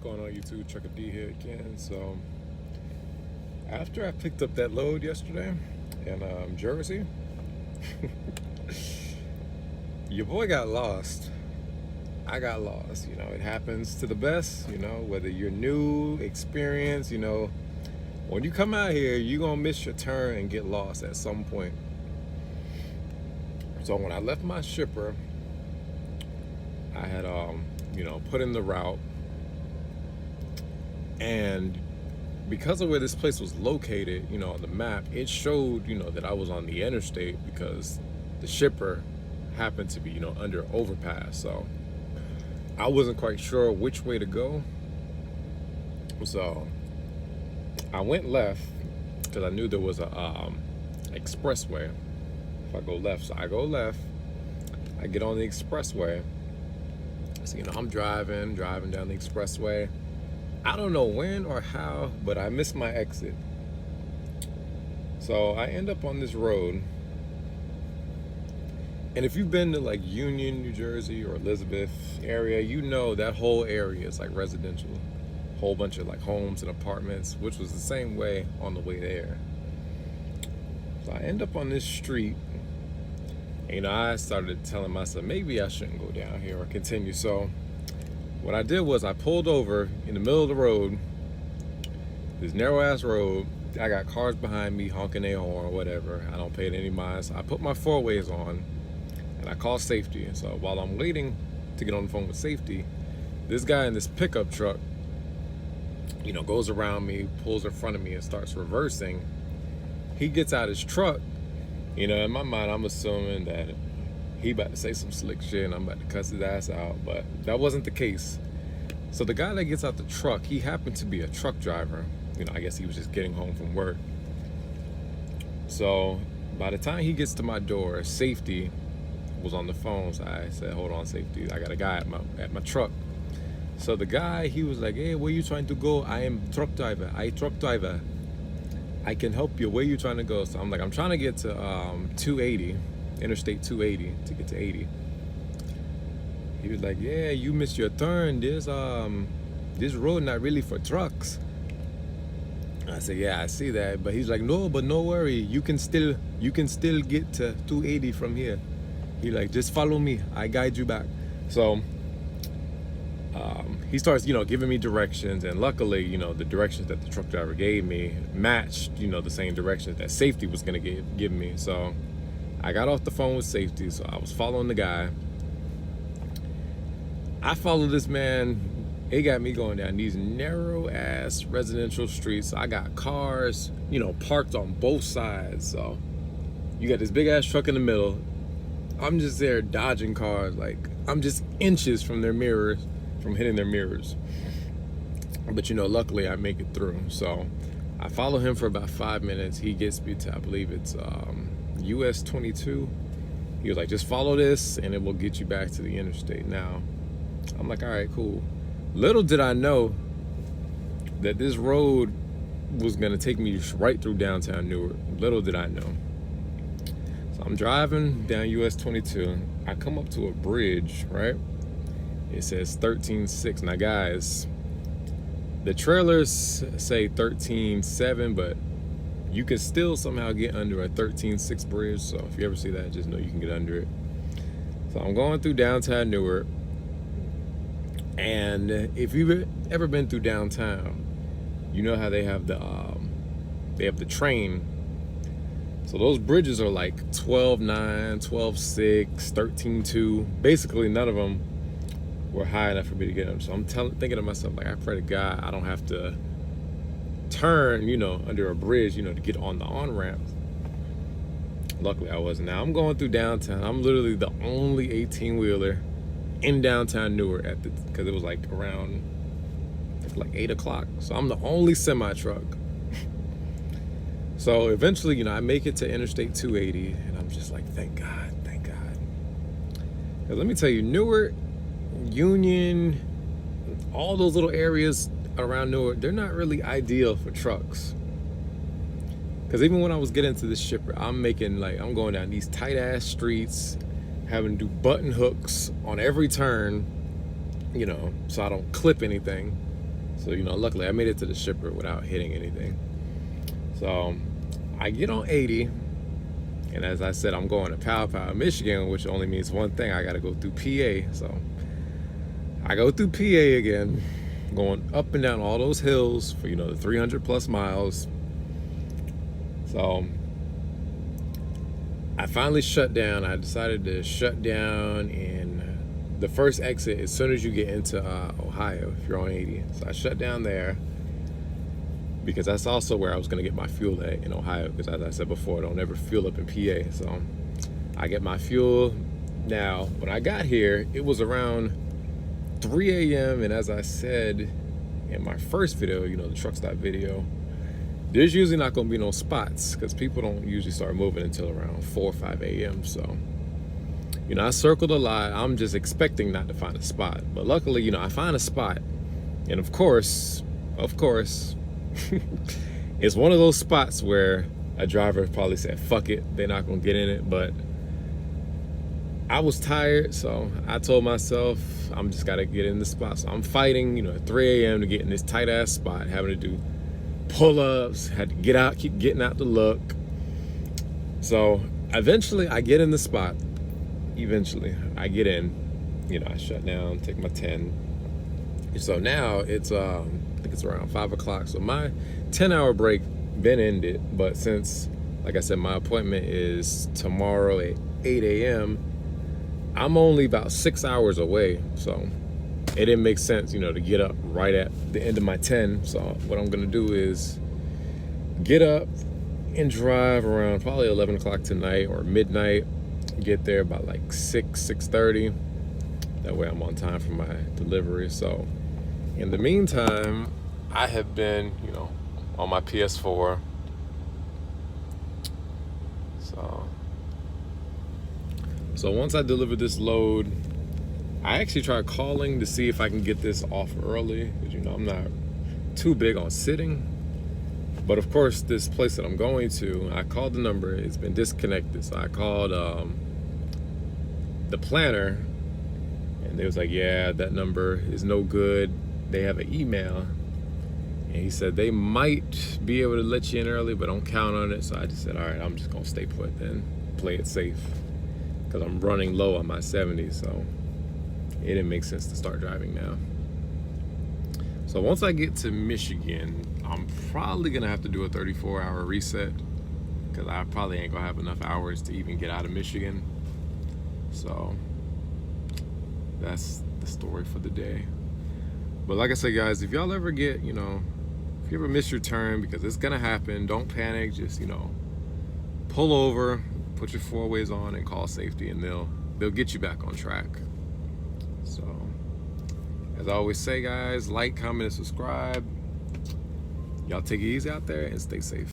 going on YouTube? Trucker.Dee here again. So after I picked up that load yesterday in Jersey, your boy got lost. I got lost. You know, it happens to the best. You know, whether you're new, experienced, you know, when you come out here, you're gonna miss your turn and get lost at some point. So when I left my shipper, I had you know, put in the route, and because of where this place was located, you know, on the map, it showed, you know, that I was on the interstate because the shipper happened to be, you know, under overpass. So I wasn't quite sure which way to go. So I went left because I knew there was a expressway. If I go left, so I go left. I get on the expressway. So, you know, I'm driving down the expressway. I don't know when or how, but I missed my exit. So I end up on this road. And if you've been to like Union, New Jersey or Elizabeth area, you know that whole area is like residential. Whole bunch of like homes and apartments, which was the same way on the way there. So I end up on this street. And, you know, I started telling myself maybe I shouldn't go down here or continue. So what I did was I pulled over in the middle of the road, this narrow ass road. I got cars behind me honking their horn or whatever. I don't pay it any mind. So I put my four ways on and I call safety. And so while I'm waiting to get on the phone with safety, this guy in this pickup truck, you know, goes around me, pulls in front of me and starts reversing. He gets out his truck. You know, in my mind, I'm assuming that he about to say some slick shit and I'm about to cuss his ass out, but that wasn't the case. So the guy that gets out the truck, he happened to be a truck driver. You know, I guess he was just getting home from work. So by the time he gets to my door, safety was on the phone. So I said, hold on, safety, I got a guy at my truck. So the guy, he was like, hey, where you trying to go? I am truck driver. I can help you. Where you trying to go? So I'm like, I'm trying to get to 280, Interstate 280, to get to 80. He was like, yeah, you missed your turn. This road not really for trucks. I said, yeah, I see that. But he's like, no, but no worry. You can still get to 280 from here. He like, just follow me. I guide you back. So he starts, you know, giving me directions, and luckily, you know, the directions that the truck driver gave me matched, you know, the same directions that safety was gonna give me. So I got off the phone with safety, so I was following the guy. I followed this man. It got me going down these narrow ass residential streets. I got cars, you know, parked on both sides. So you got this big ass truck in the middle. I'm just there dodging cars, like I'm just inches from their mirrors, from hitting their mirrors. But you know, luckily I make it through. So I follow him for about 5 minutes. He gets me to, I believe it's US 22. He was like, just follow this and it will get you back to the interstate. Now I'm like, all right, cool. Little did I know that this road was gonna take me right through downtown Newark. Little did I know. So I'm driving down US 22. I come up to a bridge, right? It says 13.6. Now guys, the trailers say 13.7, but you can still somehow get under a 13.6 bridge. So if you ever see that, just know you can get under it. So I'm going through downtown Newark. And if you've ever been through downtown, you know how they have the train. So those bridges are like 12.9, 12.6, 13.2. Basically, none of them were high enough for me to get them. So I'm thinking to myself, like, I pray to God I don't have to turn, you know, under a bridge, you know, to get on the on-ramp. Luckily I wasn't. Now I'm going through downtown. I'm literally the only 18-wheeler in downtown Newark because it was like around like 8 o'clock. So I'm the only semi-truck. So eventually, you know, I make it to Interstate 280 and I'm just like, thank God, thank God. Because let me tell you, Newark, Union, all those little areas around Newark, they're not really ideal for trucks. Because even when I was getting to this shipper, I'm going down these tight ass streets, having to do button hooks on every turn, you know, so I don't clip anything. So, luckily I made it to the shipper without hitting anything. So I get on 80, and as I said, I'm going to Pow, Michigan, which only means one thing: I got to go through PA. So I go through PA again, going up and down all those hills for the 300 plus miles. So I finally shut down. I decided to shut down in the first exit as soon as you get into Ohio, if you're on 80. So I shut down there because that's also where I was going to get my fuel at, in Ohio, because as I said before, I don't ever fuel up in PA. So I get my fuel. Now, when I got here, it was around 3 a.m. and as I said in my first video, the truck stop video, there's usually not going to be no spots because people don't usually start moving until around 4 or 5 a.m. So, I circled a lot. I'm just expecting not to find a spot. But luckily, I find a spot. And of course, it's one of those spots where a driver probably said, fuck it, they're not going to get in it. But I was tired, so I told myself I'm just got to get in the spot. So I'm fighting, at 3 a.m. to get in this tight-ass spot, having to do pull-ups, had to get out, keep getting out to look. So eventually I get in the spot. Eventually I get in, I shut down, take my 10. So now it's I think it's around 5 o'clock. So my 10-hour break been ended, but since, like I said, my appointment is tomorrow at 8 a.m., I'm only about 6 hours away. So it didn't make sense, to get up right at the end of my 10. So what I'm gonna do is get up and drive around probably 11 o'clock tonight or midnight, get there about like 6:30. That way I'm on time for my delivery. So in the meantime, I have been, on my PS4. So once I deliver this load, I actually tried calling to see if I can get this off early, because I'm not too big on sitting. But of course, this place that I'm going to, I called the number, it's been disconnected. So I called the planner, and they was like, yeah, that number is no good. They have an email. And he said they might be able to let you in early, but don't count on it. So I just said, all right, I'm just gonna stay put then, play it safe, because I'm running low on my 70, so it didn't make sense to start driving now. So once I get to Michigan, I'm probably gonna have to do a 34-hour reset, because I probably ain't gonna have enough hours to even get out of Michigan. So that's the story for the day. But like I said, guys, if y'all ever get, if you ever miss your turn, because it's gonna happen, don't panic. Just, pull over, put your four ways on, and call safety, and they'll get you back on track. So as I always say, guys, like, comment, and subscribe. Y'all take it easy out there and stay safe.